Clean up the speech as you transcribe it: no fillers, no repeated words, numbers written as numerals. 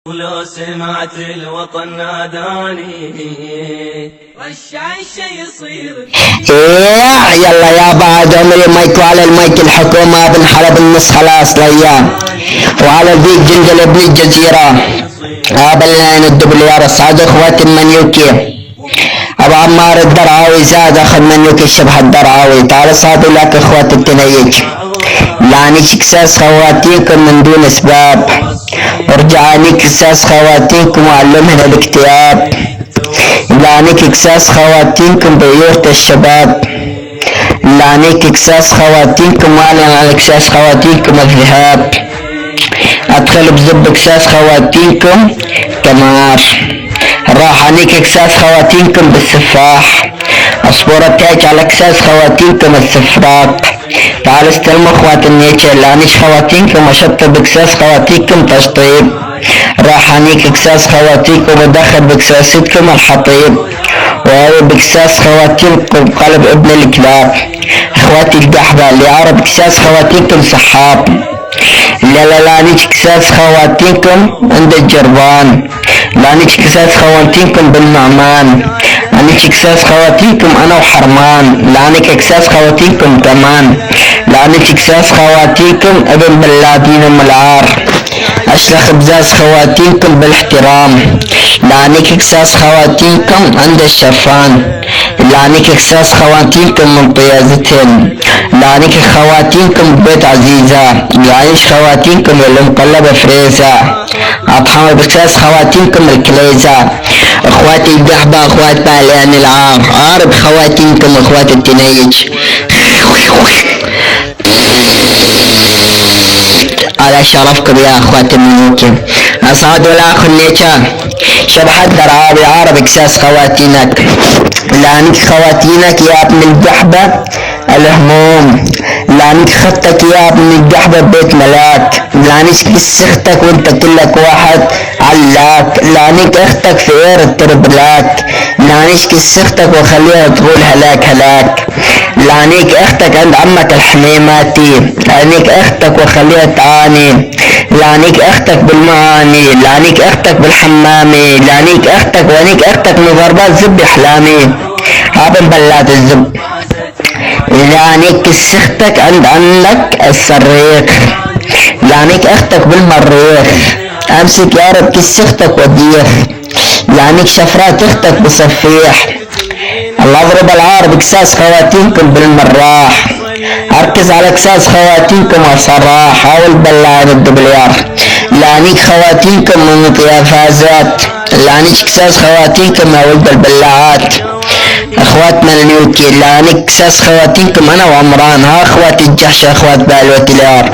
ولو سمعت الوطن ناداني رشع الشي يصير يلا يا بعد عمري مايك وعلى المايك الحكومة بن حلب النص خلاص ليام وعلى البيت جندل ابن الجزيرة قابلنا الدبليار الصعد اخوات المنيوكي ابو عمار الدرعاوي زاد اخذ منيوكي الشبح الدرعاوي تعال صادوا لك اخوات التنيج لاني كساس خواتيكم من دون اسباب ارجعاني كساس خواتيكم وعلمهن الاكتئاب لاني كساس خواتيكم بيورة الشباب لاني كساس خواتيكم واعلن على كساس خواتيكم الذهاب ادخل بزب كساس خواتيكم كمار راح عنيك كساس خواتيكم بالسفاح اصبر تاج على كساس خواتيكم السفراق تعال استلموا اخوات النيتشر لانيش خواتيكم وشطب بكساس خواتيكم تشطيب راح عنيك كساس خواتيكم ودخل بكساستكم الحطيب وهو بكساس خواتيكم قلب ابن الكلاب اخواتي القحبة اللي عرب كساس خواتيكم سحاب لا نيش كساس خواتيكم عند الجربان لا نيش كساس خواتيكم بالنعمان لانيك كساس خواتيكم انا وحرمان لانيك كساس خواتيكم كمان لانيك كساس خواتيكم ابن بلادين الملعار اشلخ بزاز خواتيكم بالاحترام لانيك كساس خواتيكم عند الشرفان لانيك كساس خواتيكم من طيازتهن لانيك خواتيكم بيت عزيزة يعيش خواتيكم اللي مقلبة فريزة اطحموا بكساس خواتيكم الكليزة اخواتي القحبة اخوات باليان العار عارب خواتيكم اخوات التنيج على شرفكم يا اخوات الملوكي اصعد ولا اخو النيتشا شبح الدرعاوي عارب كساس خواتينك لانك خواتينك يا ابن القحبة الهموم لانك خطك يا ابن القحبة بيت ملاك لانك كسختك وانت كلك واحد علاك لانك اختك في اير التربلاك لانك كسختك وخليها تقول هلاك هلاك لانك اختك عند عمك الحميماتي لانك اختك وخليها تعاني لانك اختك بالمعاني لانك اختك بالحمامي لانك اختك وانك اختك من ضربات زب احلامي هابن بلاد الزب لانك كسختك عند عمك السريق لانك اختك بالمريخ امسك يا رب كسختك وديخ لانك شفرات اختك بصفيح الله اضرب العار بكساس خواتيكم بالمراح اركز على كساس خواتيكم وصراح حاول بلعن الدبليار لانك خواتيكم من طيافازات لانك كساس خواتيكم يا ولد البلاعات اخواتنا الملوكي لانك كساس خواتيكم انا وعمران ها اخوات الجحش اخوات بالوتليار